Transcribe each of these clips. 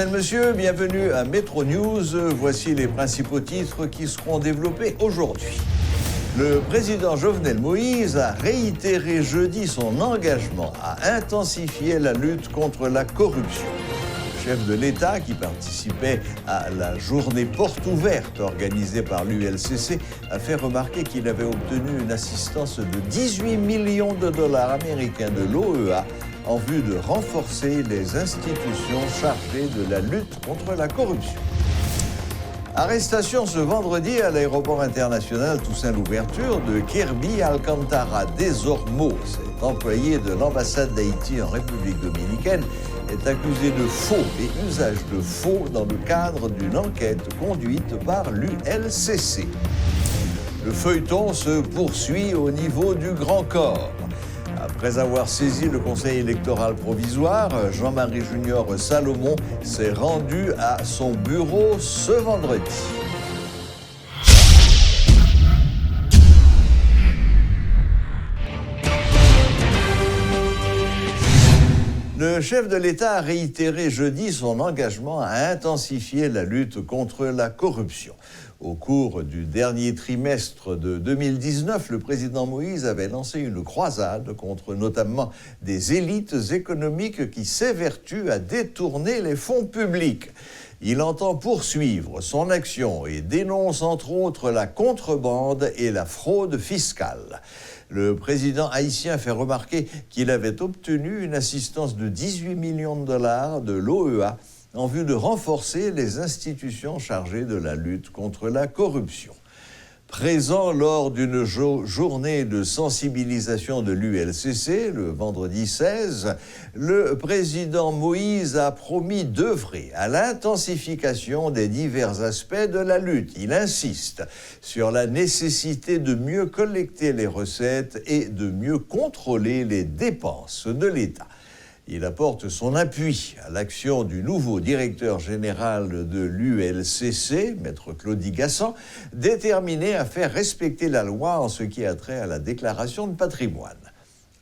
Mesdames, Messieurs, bienvenue à Métro News. Voici les principaux titres qui seront développés aujourd'hui. Le président Jovenel Moïse a réitéré jeudi son engagement à intensifier la lutte contre la corruption. Le chef de l'État, qui participait à la journée porte ouverte organisée par l'ULCC, a fait remarquer qu'il avait obtenu une assistance de 18 millions de dollars américains de l'OEA en vue de renforcer les institutions chargées de la lutte contre la corruption. Arrestation ce vendredi à l'aéroport international Toussaint-Louverture de Kirby Alcantara Desormeaux. Cet employé de l'ambassade d'Haïti en République dominicaine est accusé de faux et usage de faux dans le cadre d'une enquête conduite par l'ULCC. Le feuilleton se poursuit au niveau du Grand Corps. Après avoir saisi le Conseil électoral provisoire, Jean-Marie Junior Salomon s'est rendu à son bureau ce vendredi. Le chef de l'État a réitéré jeudi son engagement à intensifier la lutte contre la corruption. Au cours du dernier trimestre de 2019, le président Moïse avait lancé une croisade contre notamment des élites économiques qui s'évertuent à détourner les fonds publics. Il entend poursuivre son action et dénonce entre autres la contrebande et la fraude fiscale. Le président haïtien fait remarquer qu'il avait obtenu une assistance de 18 millions de dollars de l'OEA en vue de renforcer les institutions chargées de la lutte contre la corruption. Présent lors d'une journée de sensibilisation de l'ULCC, le vendredi 16, le président Moïse a promis d'œuvrer à l'intensification des divers aspects de la lutte. Il insiste sur la nécessité de mieux collecter les recettes et de mieux contrôler les dépenses de l'État. Il apporte son appui à l'action du nouveau directeur général de l'ULCC, Maître Claudie Gassan, déterminé à faire respecter la loi en ce qui a trait à la déclaration de patrimoine.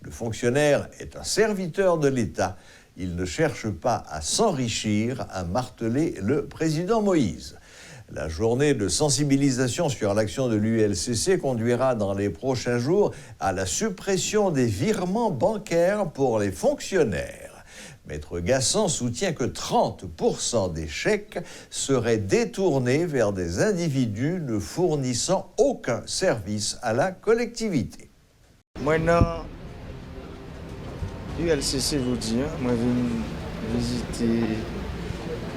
Le fonctionnaire est un serviteur de l'État. Il ne cherche pas à s'enrichir, a martelé le président Moïse. La journée de sensibilisation sur l'action de l'ULCC conduira dans les prochains jours à la suppression des virements bancaires pour les fonctionnaires. Maître Gassan soutient que 30% des chèques seraient détournés vers des individus ne fournissant aucun service à la collectivité. Maintenant, l'ULCC vous dit, moi je viens visiter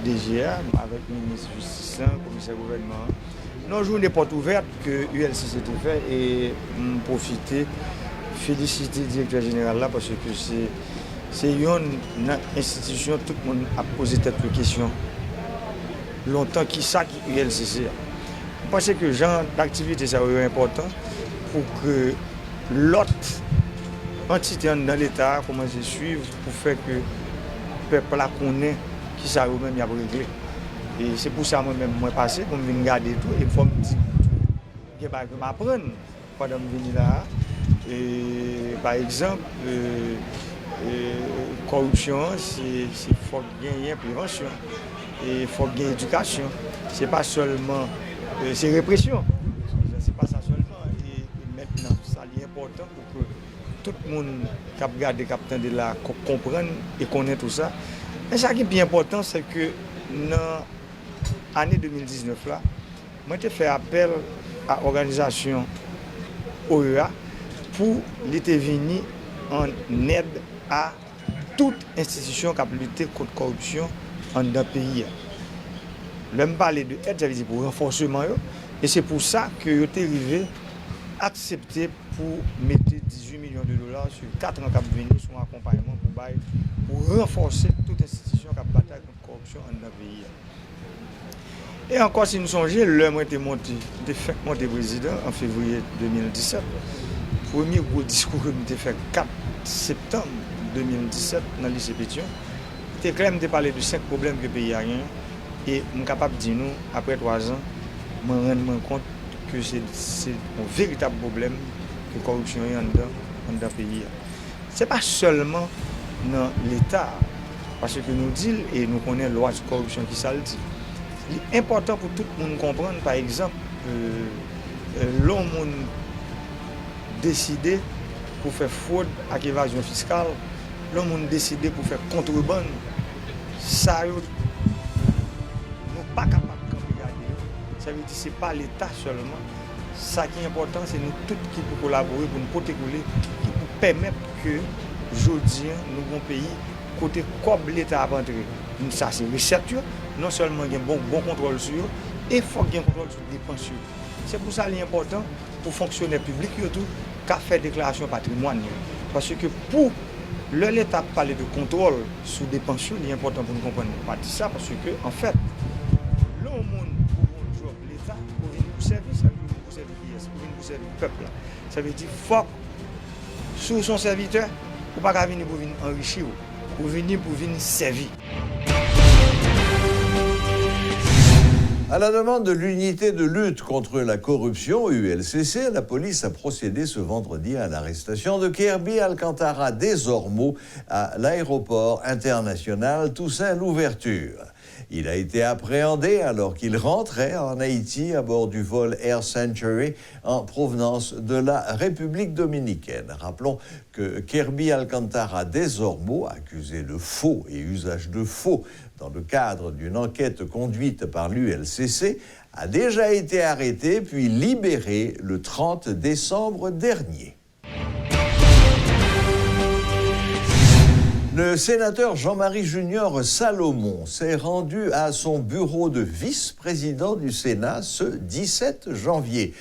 DGA avec le ministre de la Justice, le commissaire gouvernement. Nos journées portes ouvertes que l'ULCC a fait et profiter, féliciter le directeur général là parce que c'est une institution, tout le monde a posé tête de questions. Longtemps, qui ça qui l'ULCC? Je pense que genre d'activité ça est important pour que l'autre entité dans l'État commence à suivre pour faire que le peuple la connaît qui ça même y a réglé. Et c'est pour ça moi-même moi passé pour me regarder tout et faut me dire que je m'apprendre pendant que je viens là. Et par exemple corruption c'est faut gagner prévention et faut gagner éducation. C'est pas seulement c'est répression. C'est pas ça seulement et maintenant ça est important pour que tout le monde qui a regardé qui a entendu là comprenne et connaisse tout ça. Mais ce qui est bien important, c'est que dans l'année 2019, là, moi j'ai fait appel à l'organisation OEA pour venir en aide à toute institution qui a lutté contre la corruption dans le pays. Je me parle de aide, j'avais dit pour renforcement. Et c'est pour ça que je suis arrivé à accepter pour mettre 18 millions de dollars sur 4 ans qui ont venu sur un accompagnement pour renforcer toute institution qui a bataille contre la corruption dans le pays. Et encore, si nous songeons, l'homme était monté, de fait monté président en février 2017. Le premier gros discours que nous avons fait le 4 septembre 2017 dans le lycée Pétion. C'était clair, de parler de 5 problèmes que le pays a rien. Et je suis capable de dire, nous, après 3 ans, je me rends compte que c'est un véritable problème que la corruption est dans le pays. Ce n'est pas seulement dans l'État Parce que nous disons, et nous connaissons la loi de corruption qui ça le dit. Il est important pour tout le monde comprendre, par exemple, l'homme décidé pour faire fraude avec évasion fiscale, l'homme décidé pour faire contrebande, ça, nous ne sommes pas capables de regarder. Ça veut dire que ce n'est pas l'État seulement. Ça qui est important, c'est nous tous qui pouvons collaborer pour nous protéger, qui pour permettre que aujourd'hui, nous avons un pays côté comme l'État a rentré. Ça, c'est recette, non seulement il y a un bon contrôle sur eux, et il faut qu'il y ait un contrôle sur les dépenses. C'est pour ça qu'il est important pour les fonctionnaires publics qu'à faire déclaration patrimoine. Parce que pour l'État parler de contrôle sur des pensions, il est important pour nous comprendre ça, parce que en fait, l'homme pour l'État, pour venir pour servir, ça veut dire pour servir pour venir pour servir le peuple. Ça veut dire faut sur son serviteur, ou pas venir pour venir enrichir, pour venir servir. À la demande de l'unité de lutte contre la corruption, ULCC, la police a procédé ce vendredi à l'arrestation de Kirby Alcantara Desormeaux à l'aéroport international Toussaint-Louverture. Il a été appréhendé alors qu'il rentrait en Haïti à bord du vol Air Century en provenance de la République dominicaine. Rappelons que Kirby Alcantara Desormeaux, accusé de faux et usage de faux dans le cadre d'une enquête conduite par l'ULCC, a déjà été arrêté puis libéré le 30 décembre dernier. Le sénateur Jean-Marie Junior Salomon s'est rendu à son bureau de vice-président du Sénat ce 17 janvier.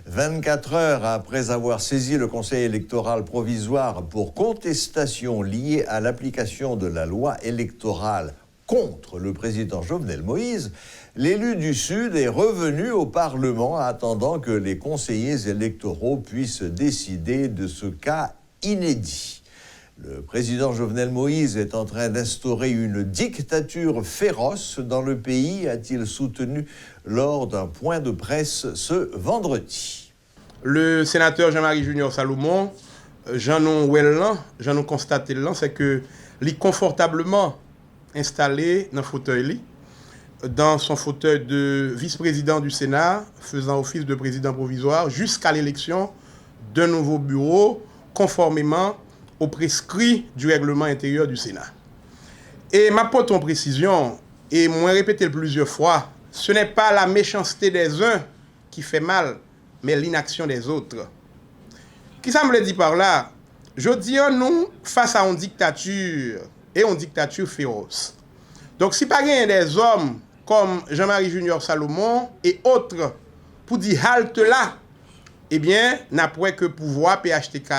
24 heures après avoir saisi le Conseil électoral provisoire pour contestation liée à l'application de la loi électorale contre le président Jovenel Moïse, l'élu du Sud est revenu au Parlement attendant que les conseillers électoraux puissent décider de ce cas inédit. Le président Jovenel Moïse est en train d'instaurer une dictature féroce dans le pays, a-t-il soutenu lors d'un point de presse ce vendredi. Le sénateur Jean-Marie Junior Salomon, j'en ai constaté là, c'est que il est confortablement installé dans son fauteuil de vice-président du Sénat, faisant office de président provisoire, jusqu'à l'élection d'un nouveau bureau, conformément au prescrit du règlement intérieur du Sénat. Et m'apporte en précision, et moi répété plusieurs fois, ce n'est pas la méchanceté des uns qui fait mal, mais l'inaction des autres. Qui ça me le dit par là? Je dis, nous, face à une dictature, et une dictature féroce. Donc, si pas rien des hommes comme Jean-Marie Junior Salomon et autres pour dire halte là, eh bien, n'après que pouvoir PHTK,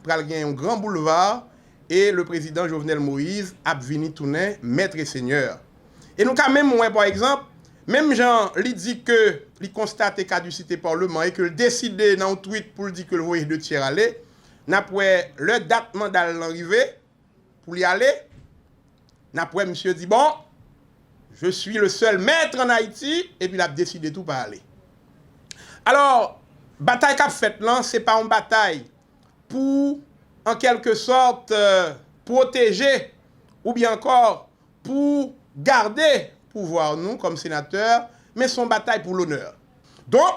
pral gagner un grand boulevard et le président Jovenel Moïse a venu tourner maître et seigneur. Et nous, quand même, moi, par exemple, même Jean, il dit que il constate caducité parlement et que le décide dans un tweet pour dire que le voyage de tiers aller, n'après le date mandat l'arrivée pour y aller, n'après monsieur dit bon, je suis le seul maître en Haïti et puis il a décidé tout par aller. Alors, bataille qu'a faite là, c'est pas une bataille pour en quelque sorte protéger ou bien encore pour garder pouvoir nous comme sénateurs, mais son bataille pour l'honneur. Donc,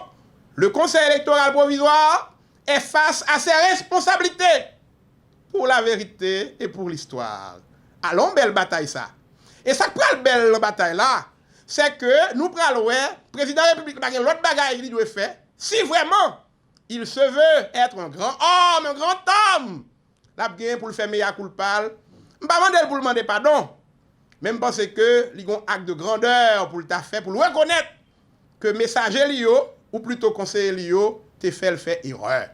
le Conseil électoral provisoire est face à ses responsabilités pour la vérité et pour l'histoire. Allons, belle bataille ça. Et ça prend le belle bataille là, c'est que nous prenons le président de la République, l'autre bagaille qu'il doit faire, si vraiment il se veut être un grand homme, un grand homme, la bien pour le faire meilleur culpable, pas demander pour le demander pardon. Même parce que il y a un acte de grandeur pour le faire, pour le reconnaître que messager Lio, ou plutôt conseiller Lio, te fait le faire erreur.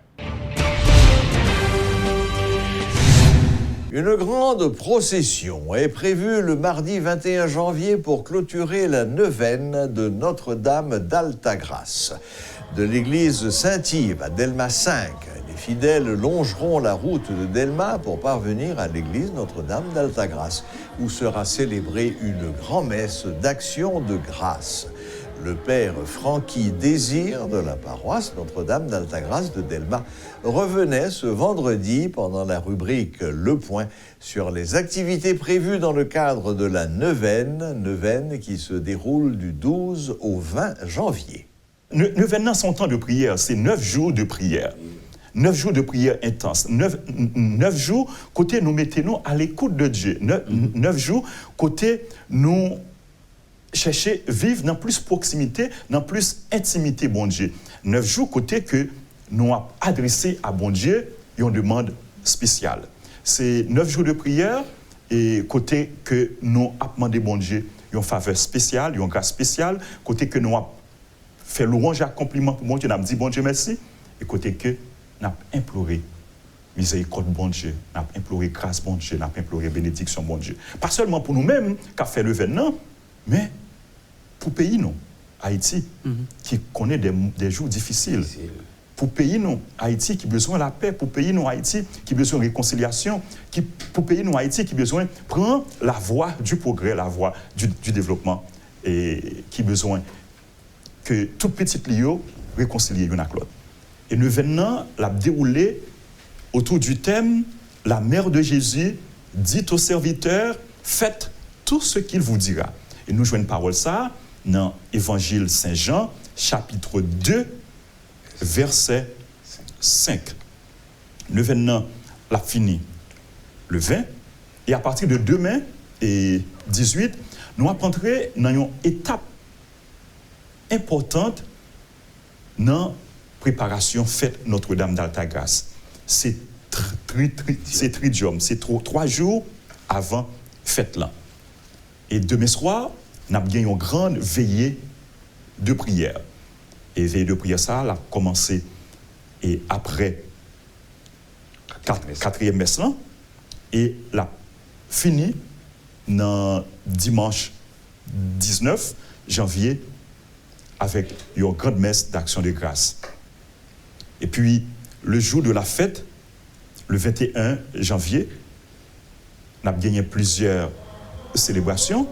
Une grande procession est prévue le mardi 21 janvier pour clôturer la neuvaine de Notre-Dame d'Altagrace. De l'église Saint-Yves à Delma 5, les fidèles longeront la route de Delma pour parvenir à l'église Notre-Dame d'Altagrace, où sera célébrée une grand-messe d'action de grâce. Le père Francky Désir de la paroisse Notre-Dame d'Altagrace de Delmas revenait ce vendredi pendant la rubrique Le Point sur les activités prévues dans le cadre de la neuvaine qui se déroule du 12 au 20 janvier. Neuvaine, son temps de prière, c'est 9 jours de prière. 9 jours de prière intense. 9 jours, côté nous mettons à l'écoute de Dieu. 9 jours, côté nous chercher vivre dans plus proximité, dans plus intimité, bon Dieu. 9 jours, côté que nous avons adressé à bon Dieu une demande spéciale. C'est 9 jours de prière et côté que nous avons demandé bon Dieu une faveur spéciale, une grâce spéciale, côté que nous avons fait louange et accomplissement pour bon Dieu, nous avons dit bon Dieu merci, et côté que nous avons imploré miséricorde bon Dieu, nous avons imploré grâce bon Dieu, nous avons imploré bénédiction bon Dieu. Pas seulement pour nous-mêmes qui avons fait l'événement, mais pour le pays, nous, Haïti, qui connaît des jours difficiles. Pour le pays, nous, Haïti, qui a besoin de la paix. Pour le pays, nous, Haïti, qui a besoin de réconciliation. Pour le pays, nous, Haïti, qui a besoin de prendre la voie du progrès, la voie du développement. Et qui a besoin que toute petite lieu réconcilie l'une avec l'autre. Et le événement l'a déroulé autour du thème « La mère de Jésus dit aux serviteurs, faites tout ce qu'il vous dira ». Et nous jouons une parole ça dans l'Évangile Saint-Jean, chapitre 2, verset 5. L'événement l'a fini le 20, et à partir de demain et 18, nous apprendrons dans une étape importante dans la préparation fête Notre-Dame d'Altagrace. C'est tridium, c'est 3 jours avant fête là. Et demain soir, nous avons une grande veillée de prière. Et veillée de prière, ça a commencé et après 4e messe là, et l'a fini dans dimanche 19 janvier avec une grande messe d'action de grâce. Et puis, le jour de la fête, le 21 janvier, nous avons gagné plusieurs célébrations.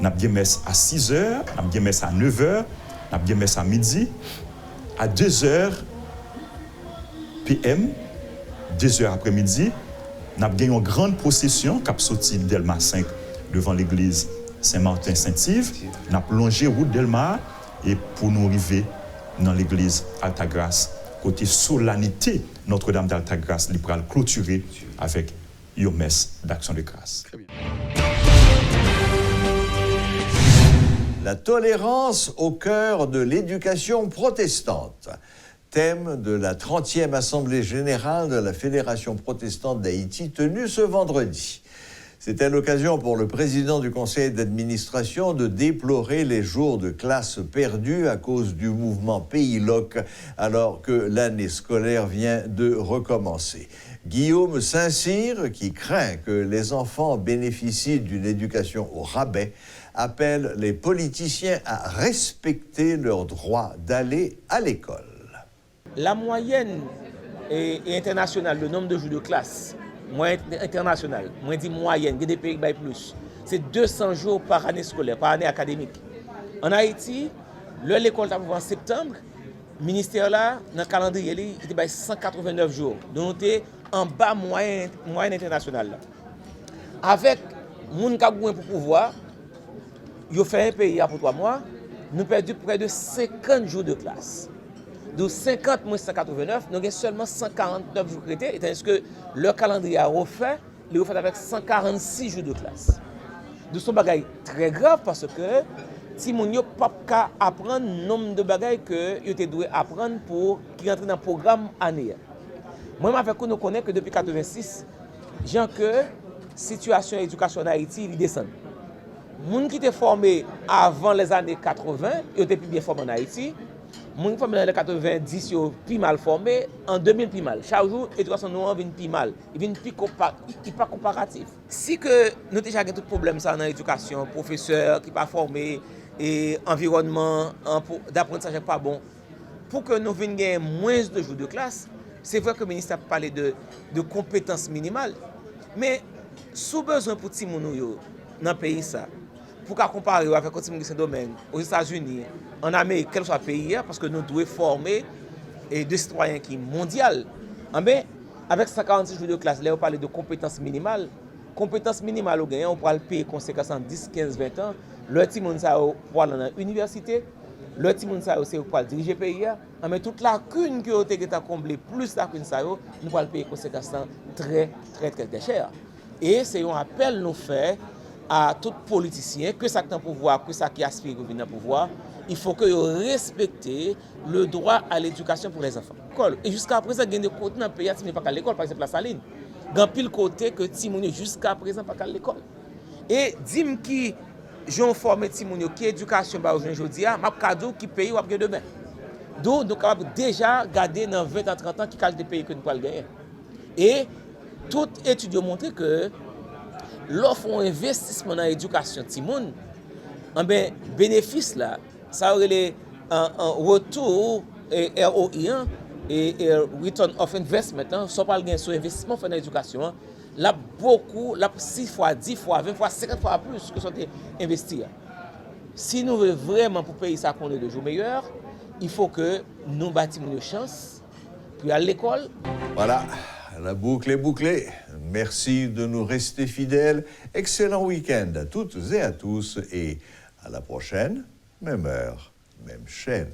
Nous avons gagné messe à 6h, nous avons gagné messe à 9h, nous avons gagné messe à midi, à 2h PM, 2h après-midi, nous avons gagné une grande procession qui a sorti Delmas 5 devant l'église Saint-Martin-Saint-Yves. Nous avons plongé route Delmas et pour nous arriver dans l'église Altagrace, côté solennité Notre-Dame d'Altagrace, libérale clôturée avec une messe d'action de grâce. La tolérance au cœur de l'éducation protestante. Thème de la 30e Assemblée générale de la Fédération protestante d'Haïti tenue ce vendredi. C'était l'occasion pour le président du conseil d'administration de déplorer les jours de classe perdus à cause du mouvement Pays Loc, alors que l'année scolaire vient de recommencer. Guillaume Saint-Cyr, qui craint que les enfants bénéficient d'une éducation au rabais, appelle les politiciens à respecter leur droit d'aller à l'école. La moyenne est internationale, le nombre de jours de classe, moyenne internationale, moi je dis moyenne, il y a des pays qui baillent plus, c'est 200 jours par année scolaire, par année académique. En Haïti, l'école est en septembre, le ministère là, dans le calendrier, il y a 189 jours. Donc, on est en bas moyenne internationale. Là. Avec les gens qui ont pour pouvoir, ils ont fait un pays pour 3 mois, nous avons perdu près de 50 jours de classe. De 50 moins 189, nous avons seulement 149 jours créés, et tandis que le calendrier a refait, il est refait avec 146 jours de classe. Donc, c'est un bagage très grave parce que si mon yo pas apprendre le nombre de bagages que yo te doit apprendre pour qui rentre dans le programme année. Moi avec nous connaît que depuis 86, gens que situation éducation en Haïti il descend. Moun qui étaient formés avant les années 80, ils étaient plus bien formés en Haïti. Moun qui formés dans les 90, ils plus mal formés, en 2000 plus mal. Chaque jour éducation nous vient plus mal, il vient plus pas comparatif. Si que nous déjà tout problème ça dans l'éducation, professeurs qui pas formés et environnement d'apprentissage pas bon. Pour que nous venions gagner moins de jours de classe, c'est vrai que le ministre a parlé de compétences minimales, mais sous besoin pour Timoun dans le pays, ça, pour comparer avec le domaine aux États-Unis, en Amérique, quel soit le pays, parce que nous devons former des citoyens qui sont mondiaux. Mais avec 146 jours de classe, là, on parle de compétences minimales. Compétences minimales, on pourra le payer conséquence en 10, 15, 20 ans. Le petit monde, ça pour aller dans l'université. Le petit monde, ça c'est pour diriger le pays. Mais toute lacune que vous avez comblée, plus lacune, ça, nous pourrons le payer conséquence très, très, très, très cher. Et c'est un appel nous fait à tout politicien, que ça qui est en pouvoir, que ça qui aspire à venir au pouvoir, il faut que vous respectez le droit à l'éducation pour les enfants. Et jusqu'à présent, il y a des côtés dans le pays qui ne sont pas à l'école, par exemple la Saline. Il y a pile côté que Timounio jusqu'à présent pas à l'école. Et dis-moi qui j'ai formé Timounio, qui éducation ba aujourd'hui, m'a cadeau qui paye ou après demain. Donc nous capable déjà garder dans 20 à 30 ans qui qualité de pays que nous pouvons gagner. Et toute étude a montré que l'offre un investissement dans l'éducation Timoun, ben bénéfice là, ça aurait un retour ROI et return of investment, ça parle gain sur investissement fait dans l'éducation, là beaucoup, là 6 fois, 10 fois, 20 fois, 50 fois plus que ça investir. Si nous voulons vraiment pour payer ça qu'on est de jour meilleur, il faut que nous bâtissions une chance puis à l'école. Voilà, la boucle est bouclée. Merci de nous rester fidèles. Excellent week-end à toutes et à tous et à la prochaine, même heure, même chaîne.